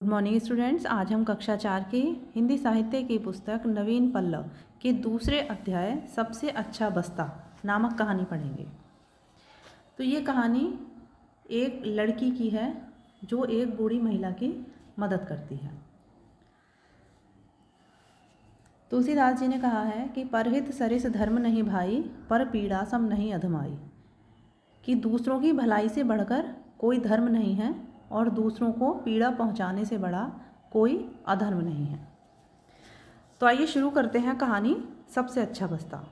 Good morning students. आज हम कक्षा 4 की हिंदी साहित्य की पुस्तक नवीन पल्लव के दूसरे अध्याय सबसे अच्छा बस्ता नामक कहानी पढ़ेंगे। तो ये कहानी एक लड़की की है जो एक बूढ़ी महिला की मदद करती है। तुलसीदास जी ने कहा है कि परहित सरिस धर्म नहीं भाई, पर पीड़ा सम नहीं अधमाई, कि दूसरों की भलाई से बढ़कर कोई धर्म नहीं है और दूसरों को पीड़ा पहुंचाने से बड़ा कोई अधर्म नहीं है। तो आइए शुरू करते हैं कहानी सबसे अच्छा बस्ता।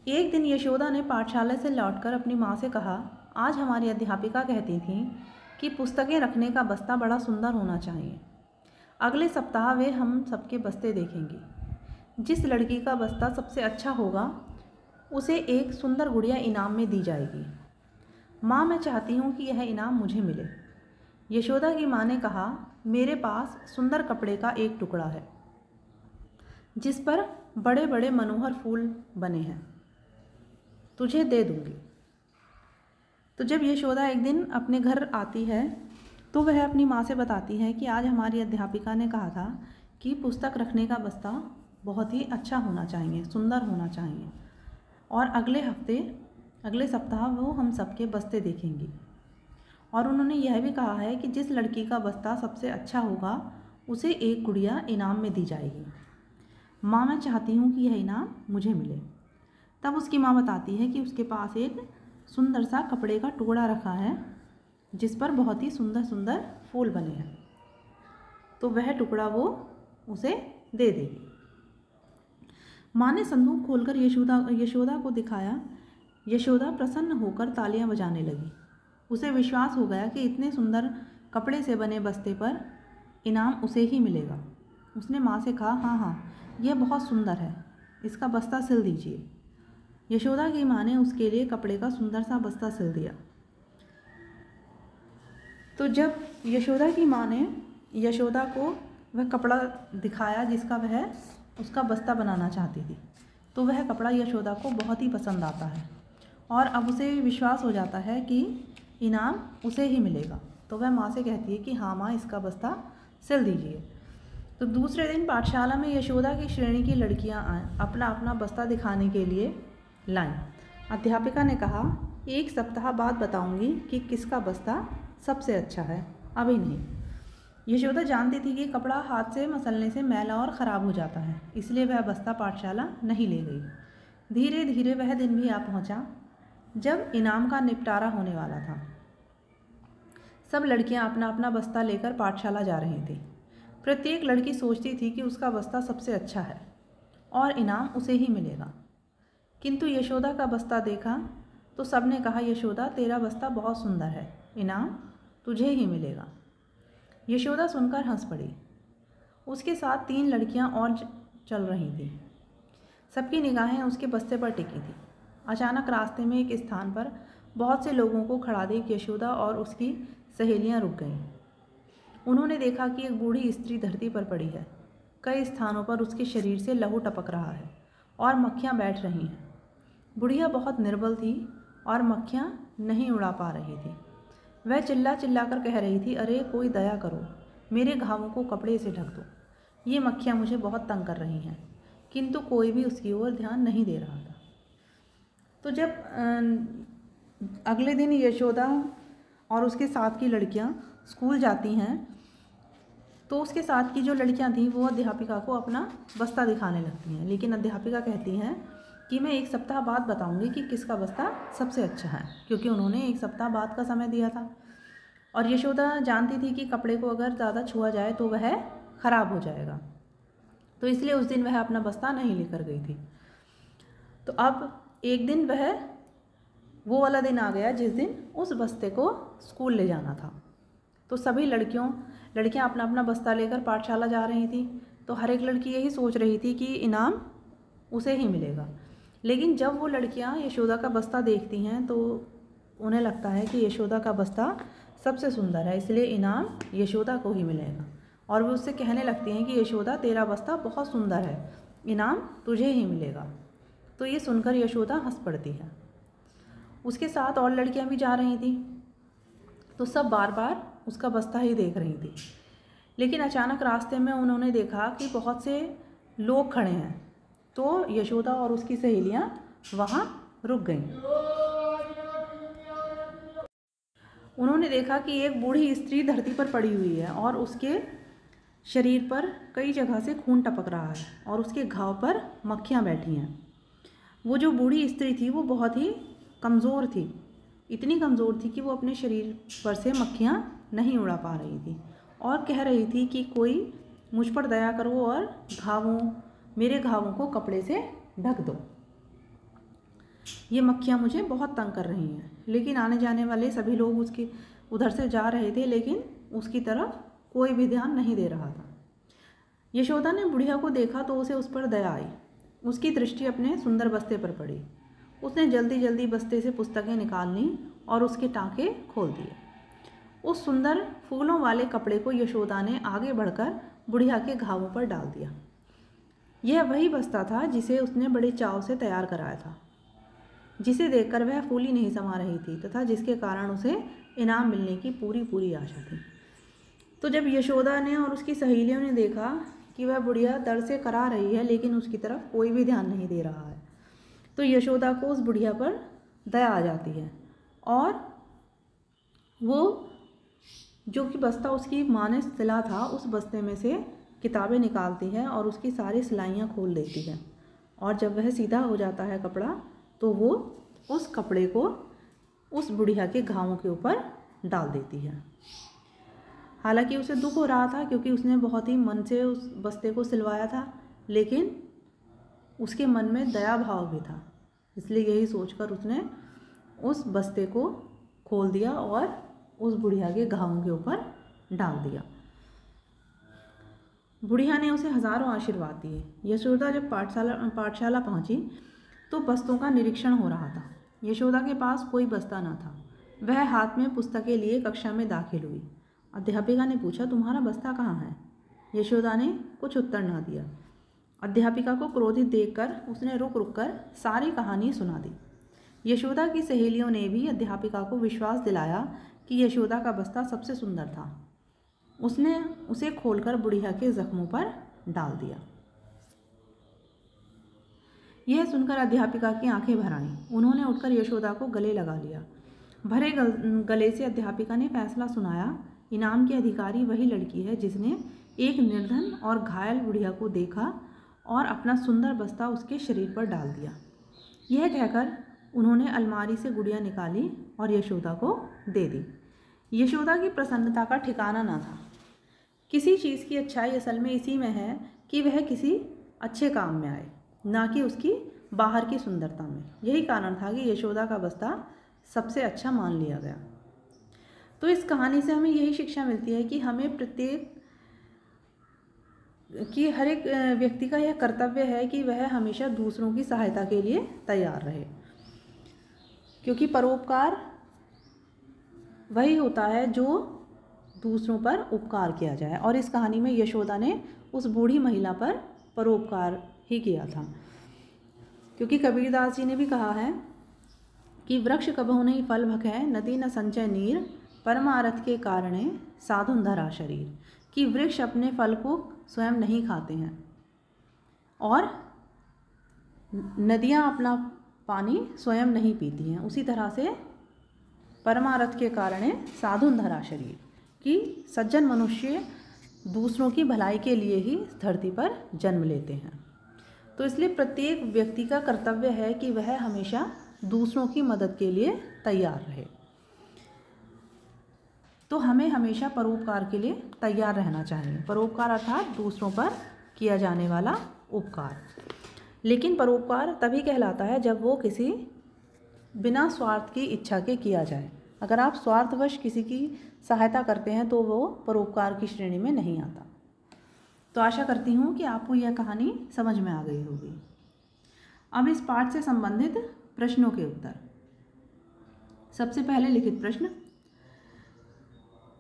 एक दिन यशोदा ने पाठशाला से लौटकर अपनी माँ से कहा, आज हमारी अध्यापिका कहती थी कि पुस्तकें रखने का बस्ता बड़ा सुंदर होना चाहिए। अगले सप्ताह वे हम सबके बस्ते देखेंगी। जिस लड़की का बस्ता सबसे अच्छा होगा उसे एक सुंदर गुड़िया इनाम में दी जाएगी। माँ, मैं चाहती हूँ कि यह इनाम मुझे मिले। यशोदा की माँ ने कहा, मेरे पास सुंदर कपड़े का एक टुकड़ा है जिस पर बड़े बड़े मनोहर फूल बने हैं, तुझे दे दूँगी। तो जब यशोदा एक दिन अपने घर आती है तो वह अपनी माँ से बताती है कि आज हमारी अध्यापिका ने कहा था कि पुस्तक रखने का बस्ता बहुत ही अच्छा होना चाहिए, सुंदर होना चाहिए, और अगले सप्ताह वो हम सबके बस्ते देखेंगी। और उन्होंने यह भी कहा है कि जिस लड़की का बस्ता सबसे अच्छा होगा उसे एक गुड़िया इनाम में दी जाएगी। माँ, मैं चाहती हूँ कि यह इनाम मुझे मिले। तब उसकी माँ बताती है कि उसके पास एक सुंदर सा कपड़े का टुकड़ा रखा है जिस पर बहुत ही सुंदर सुंदर फूल बने हैं, तो वह टुकड़ा वो उसे दे देगी। माँ ने संदूक खोलकर यशोदा को दिखाया। यशोदा प्रसन्न होकर तालियां बजाने लगी। उसे विश्वास हो गया कि इतने सुंदर कपड़े से बने बस्ते पर इनाम उसे ही मिलेगा। उसने माँ से कहा, हाँ, यह बहुत सुंदर है, इसका बस्ता सिल दीजिए। यशोदा की माँ ने उसके लिए कपड़े का सुंदर सा बस्ता सिल दिया। तो जब यशोदा की माँ ने यशोदा को वह कपड़ा दिखाया जिसका वह उसका बस्ता बनाना चाहती थी, तो वह कपड़ा यशोदा को बहुत ही पसंद आता है और अब उसे विश्वास हो जाता है कि इनाम उसे ही मिलेगा। तो वह माँ से कहती है कि हाँ माँ, इसका बस्ता सिल दीजिए। तो दूसरे दिन पाठशाला में यशोदा की श्रेणी की लड़कियाँ अपना अपना बस्ता दिखाने के लिए लाईं। अध्यापिका ने कहा, एक सप्ताह बाद बताऊंगी कि किसका बस्ता सबसे अच्छा है, अभी नहीं। यशोदा जानती थी कि कपड़ा हाथ से मसलने से मैला और ख़राब हो जाता है, इसलिए वह बस्ता पाठशाला नहीं ले गई। धीरे धीरे वह दिन भी आ पहुंचा जब इनाम का निपटारा होने वाला था। सब लड़कियां अपना अपना बस्ता लेकर पाठशाला जा रही थी। प्रत्येक लड़की सोचती थी कि उसका बस्ता सबसे अच्छा है और इनाम उसे ही मिलेगा। किंतु यशोदा का बस्ता देखा तो सबने कहा, यशोदा, तेरा बस्ता बहुत सुंदर है, इनाम तुझे ही मिलेगा। यशोदा सुनकर हंस पड़ी। उसके साथ 3 लड़कियां और चल रही थीं। सबकी निगाहें उसके बस्ते पर टिकी थी। अचानक रास्ते में एक स्थान पर बहुत से लोगों को खड़ा देख यशोदा और उसकी सहेलियां रुक गईं। उन्होंने देखा कि एक बूढ़ी स्त्री धरती पर पड़ी है। कई स्थानों पर उसके शरीर से लहू टपक रहा है और मक्खियां बैठ रही हैं। बुढ़िया बहुत निर्बल थी और मक्खियां नहीं उड़ा पा रही थी। वह चिल्ला कर कह रही थी, अरे कोई दया करो, मेरे घावों को कपड़े से ढक दो, ये मक्खियाँ मुझे बहुत तंग कर रही हैं। किंतु कोई भी उसकी ओर ध्यान नहीं दे रहा था। तो जब अगले दिन यशोदा और उसके साथ की लड़कियां स्कूल जाती हैं तो उसके साथ की जो लड़कियां थीं वो अध्यापिका को अपना बस्ता दिखाने लगती हैं, लेकिन अध्यापिका कहती हैं कि मैं एक सप्ताह बाद बताऊंगी कि किसका बस्ता सबसे अच्छा है, क्योंकि उन्होंने एक सप्ताह बाद का समय दिया था। और यशोदा जानती थी कि कपड़े को अगर ज़्यादा छुआ जाए तो वह ख़राब हो जाएगा, तो इसलिए उस दिन वह अपना बस्ता नहीं लेकर गई थी। तो अब एक दिन वो वाला दिन आ गया जिस दिन उस बस्ते को स्कूल ले जाना था। तो सभी लड़कियां अपना अपना बस्ता लेकर पाठशाला जा रही थी। तो हर एक लड़की यही सोच रही थी कि इनाम उसे ही मिलेगा। लेकिन जब वो लड़कियां यशोदा का बस्ता देखती हैं तो उन्हें लगता है कि यशोदा का बस्ता सबसे सुंदर है, इसलिए इनाम यशोदा को ही मिलेगा। और वो उससे कहने लगती हैं कि यशोदा, तेरा बस्ता बहुत सुंदर है, इनाम तुझे ही मिलेगा। तो ये सुनकर यशोदा हंस पड़ती है। उसके साथ और लड़कियां भी जा रही थी। तो सब बार बार उसका बस्ता ही देख रही थी। लेकिन अचानक रास्ते में उन्होंने देखा कि बहुत से लोग खड़े हैं, तो यशोदा और उसकी सहेलियां वहाँ रुक गईं। उन्होंने देखा कि एक बूढ़ी स्त्री धरती पर पड़ी हुई है और उसके शरीर पर कई जगह से खून टपक रहा है और उसके घाव पर मक्खियाँ बैठी हैं। वो जो बूढ़ी स्त्री थी वो बहुत ही कमज़ोर थी, इतनी कमज़ोर थी कि वो अपने शरीर पर से मक्खियाँ नहीं उड़ा पा रही थी और कह रही थी कि कोई मुझ पर दया करो और मेरे घावों को कपड़े से ढक दो, ये मक्खियाँ मुझे बहुत तंग कर रही हैं। लेकिन आने जाने वाले सभी लोग उसके उधर से जा रहे थे, लेकिन उसकी तरफ कोई भी ध्यान नहीं दे रहा था। यशोदा ने बुढ़िया को देखा तो उसे उस पर दया आई। उसकी दृष्टि अपने सुंदर बस्ते पर पड़ी। उसने जल्दी जल्दी बस्ते से पुस्तकें निकाल लीं और उसके टाँके खोल दिए। उस सुंदर फूलों वाले कपड़े को यशोदा ने आगे बढ़कर बुढ़िया के घावों पर डाल दिया। यह वही बस्ता था जिसे उसने बड़े चाव से तैयार कराया था, जिसे देखकर वह फूली नहीं समा रही थी तथा जिसके कारण उसे इनाम मिलने की पूरी आशा थी। तो जब यशोदा ने और उसकी सहेलियों ने देखा कि वह बुढ़िया दर्द से करा रही है लेकिन उसकी तरफ कोई भी ध्यान नहीं दे रहा है, तो यशोदा को उस बुढ़िया पर दया आ जाती है और वो जो कि बस्ता उसकी माँ ने सिला था, उस बस्ते में से किताबें निकालती है और उसकी सारी सिलाइयाँ खोल देती है। और जब वह सीधा हो जाता है कपड़ा, तो वो उस कपड़े को उस बुढ़िया के घावों के ऊपर डाल देती है। हालांकि उसे दुख हो रहा था क्योंकि उसने बहुत ही मन से उस बस्ते को सिलवाया था, लेकिन उसके मन में दया भाव भी था, इसलिए यही सोचकर उसने उस बस्ते को खोल दिया और उस बुढ़िया के घावों के ऊपर डाल दिया। बुढ़िया ने उसे हजारों आशीर्वाद दिए। यशोदा जब पाठशाला पहुंची तो बस्तों का निरीक्षण हो रहा था। यशोदा के पास कोई बस्ता न था। वह हाथ में पुस्तकें लिए कक्षा में दाखिल हुई। अध्यापिका ने पूछा, तुम्हारा बस्ता कहाँ है? यशोदा ने कुछ उत्तर न दिया। अध्यापिका को क्रोधित देखकर उसने रुक कर सारी कहानी सुना दी। यशोदा की सहेलियों ने भी अध्यापिका को विश्वास दिलाया कि यशोदा का बस्ता सबसे सुंदर था। उसने उसे खोलकर बुढ़िया के जख्मों पर डाल दिया। यह सुनकर अध्यापिका की आंखें भर आईं। उन्होंने उठकर यशोदा को गले लगा लिया। भरे गले से अध्यापिका ने फैसला सुनाया, इनाम की अधिकारी वही लड़की है जिसने एक निर्धन और घायल बुढ़िया को देखा और अपना सुंदर बस्ता उसके शरीर पर डाल दिया। यह कहकर उन्होंने अलमारी से गुड़िया निकाली और यशोदा को दे दी। यशोदा की प्रसन्नता का ठिकाना न था। किसी चीज़ की अच्छाई असल में इसी में है कि वह किसी अच्छे काम में आए, ना कि उसकी बाहर की सुंदरता में। यही कारण था कि यशोदा का बस्ता सबसे अच्छा मान लिया गया। तो इस कहानी से हमें यही शिक्षा मिलती है कि हमें हर एक व्यक्ति का यह कर्तव्य है कि वह हमेशा दूसरों की सहायता के लिए तैयार रहे, क्योंकि परोपकार वही होता है जो दूसरों पर उपकार किया जाए। और इस कहानी में यशोदा ने उस बूढ़ी महिला पर परोपकार ही किया था, क्योंकि कबीरदास जी ने भी कहा है कि वृक्ष कबहु नहीं फल भखै, नदी न संचय नीर, परमारथ के कारणे साधुन धरा शरीर। कि वृक्ष अपने फल को स्वयं नहीं खाते हैं और नदियाँ अपना पानी स्वयं नहीं पीती हैं। उसी तरह से परमारथ के कारणे साधुन धरा शरीर, कि सज्जन मनुष्य दूसरों की भलाई के लिए ही धरती पर जन्म लेते हैं। तो इसलिए प्रत्येक व्यक्ति का कर्तव्य है कि वह हमेशा दूसरों की मदद के लिए तैयार रहे। तो हमें हमेशा परोपकार के लिए तैयार रहना चाहिए। परोपकार अर्थात दूसरों पर किया जाने वाला उपकार। लेकिन परोपकार तभी कहलाता है जब वो किसी बिना स्वार्थ की इच्छा के किया जाए। अगर आप स्वार्थवश किसी की सहायता करते हैं तो वो परोपकार की श्रेणी में नहीं आता। तो आशा करती हूँ कि आपको यह कहानी समझ में आ गई होगी। अब इस पाठ से संबंधित प्रश्नों के उत्तर। सबसे पहले लिखित प्रश्न,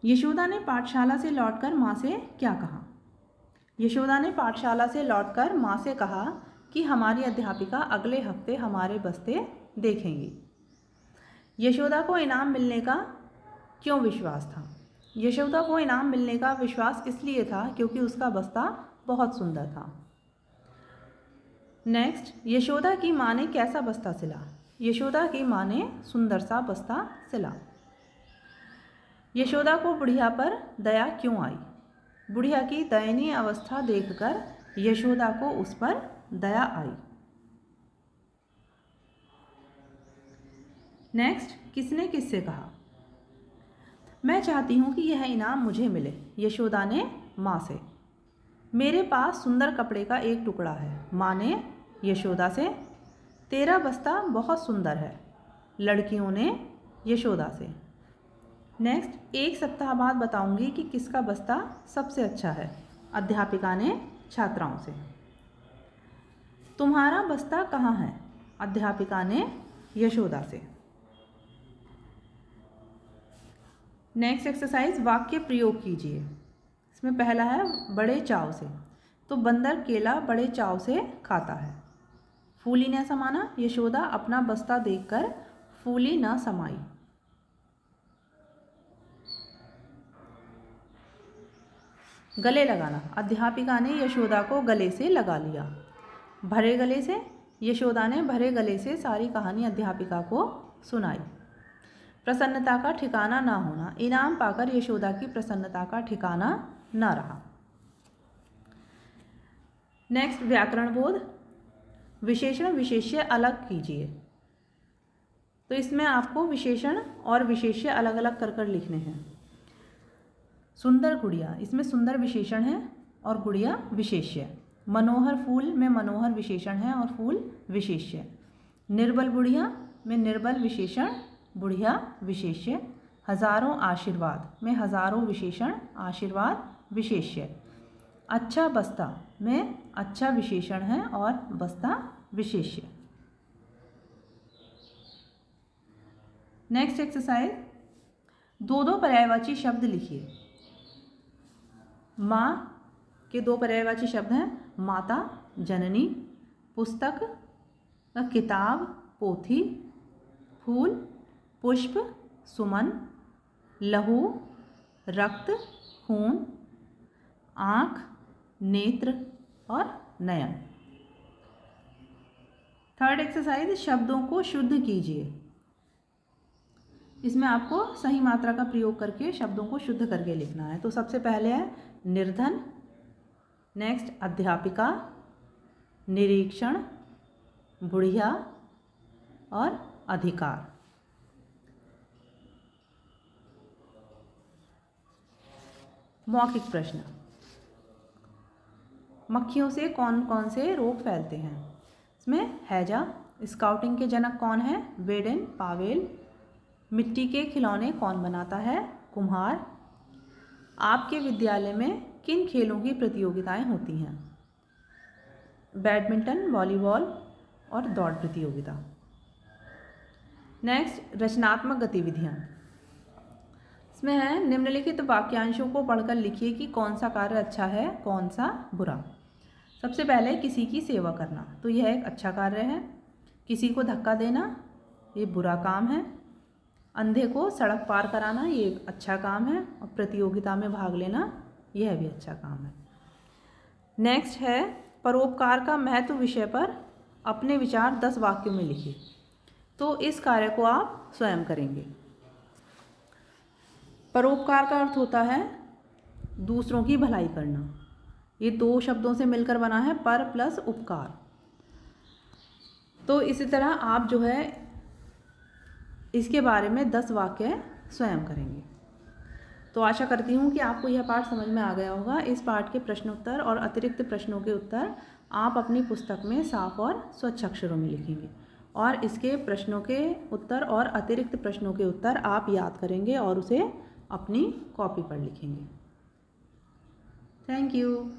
यशोदा ने पाठशाला से लौटकर माँ से क्या कहा? यशोदा ने पाठशाला से लौटकर माँ से कहा कि हमारी अध्यापिका अगले हफ्ते हमारे बस्ते देखेंगी। यशोदा को इनाम मिलने का क्यों विश्वास था? यशोदा को इनाम मिलने का विश्वास इसलिए था क्योंकि उसका बस्ता बहुत सुंदर था। नेक्स्ट, यशोदा की माँ ने कैसा बस्ता सिला? यशोदा की माँ ने सुंदर सा बस्ता सिला। यशोदा को बुढ़िया पर दया क्यों आई? बुढ़िया की दयनीय अवस्था देखकर यशोदा को उस पर दया आई। नेक्स्ट, किसने किससे कहा? मैं चाहती हूँ कि यह इनाम मुझे मिले। यशोदा ने माँ से। मेरे पास सुंदर कपड़े का एक टुकड़ा है। माँ ने यशोदा से। तेरा बस्ता बहुत सुंदर है। लड़कियों ने यशोदा से। नेक्स्ट, 1 सप्ताह बाद बताऊंगी कि किसका बस्ता सबसे अच्छा है। अध्यापिका ने छात्राओं से। तुम्हारा बस्ता कहाँ है? अध्यापिका ने यशोदा से। नेक्स्ट एक्सरसाइज, वाक्य प्रयोग कीजिए। इसमें पहला है बड़े चाव से। तो बंदर केला बड़े चाव से खाता है। फूली न समाना। यशोदा अपना बस्ता देखकर फूली न समाई। गले लगाना। अध्यापिका ने यशोदा को गले से लगा लिया। भरे गले से। यशोदा ने भरे गले से सारी कहानी अध्यापिका को सुनाई। प्रसन्नता का ठिकाना ना होना। इनाम पाकर यशोदा की प्रसन्नता का ठिकाना न रहा। नेक्स्ट, व्याकरण बोध। विशेषण विशेष्य अलग कीजिए। तो इसमें आपको विशेषण और विशेष्य अलग अलग कर लिखने हैं। सुंदर गुड़िया, इसमें सुंदर विशेषण है और गुड़िया विशेष्य। मनोहर फूल में मनोहर विशेषण है और फूल विशेष्य। निर्बल बुढ़िया में निर्बल विशेषण, बुढ़िया विशेष्य। हजारों आशीर्वाद में हजारों विशेषण, आशीर्वाद विशेष्य। अच्छा बस्ता में अच्छा विशेषण है और बस्ता विशेष्य। नेक्स्ट एक्सरसाइज, 2 पर्यायवाची शब्द लिखिए। माँ के 2 पर्यायवाची शब्द हैं माता, जननी। पुस्तक, किताब, पोथी। फूल, पुष्प, सुमन। लहू, रक्त, खून। आँख, नेत्र और नयन। थर्ड एक्सरसाइज, शब्दों को शुद्ध कीजिए। इसमें आपको सही मात्रा का प्रयोग करके शब्दों को शुद्ध करके लिखना है। तो सबसे पहले है निर्धन। नेक्स्ट, अध्यापिका, निरीक्षण, बुढ़िया और अधिकार। मौखिक प्रश्न। मक्खियों से कौन कौन से रोग फैलते हैं? इसमें हैजा। स्काउटिंग के जनक कौन है? Baden Powell. मिट्टी के खिलौने कौन बनाता है? कुम्हार। आपके विद्यालय में किन खेलों की प्रतियोगिताएं होती हैं? बैडमिंटन, वॉलीबॉल और दौड़ प्रतियोगिता। नेक्स्ट, रचनात्मक गतिविधियां। इसमें है निम्नलिखित वाक्यांशों को पढ़कर लिखिए कि कौन सा कार्य अच्छा है, कौन सा बुरा। सबसे पहले किसी की सेवा करना, तो यह एक अच्छा कार्य है। किसी को धक्का देना, ये बुरा काम है। अंधे को सड़क पार कराना, ये एक अच्छा काम है। और प्रतियोगिता में भाग लेना, यह भी अच्छा काम है। नेक्स्ट है परोपकार का महत्व विषय पर अपने विचार 10 वाक्यों में लिखिए। तो इस कार्य को आप स्वयं करेंगे। परोपकार का अर्थ होता है दूसरों की भलाई करना। ये 2 शब्दों से मिलकर बना है, पर प्लस उपकार। तो इसी तरह आप जो है इसके बारे में 10 वाक्य स्वयं करेंगे। तो आशा करती हूँ कि आपको यह पाठ समझ में आ गया होगा। इस पाठ के प्रश्नोत्तर और अतिरिक्त प्रश्नों के उत्तर आप अपनी पुस्तक में साफ और स्वच्छ अक्षरों में लिखेंगे और इसके प्रश्नों के उत्तर और अतिरिक्त प्रश्नों के उत्तर आप याद करेंगे और उसे अपनी कॉपी पर लिखेंगे। Thank you.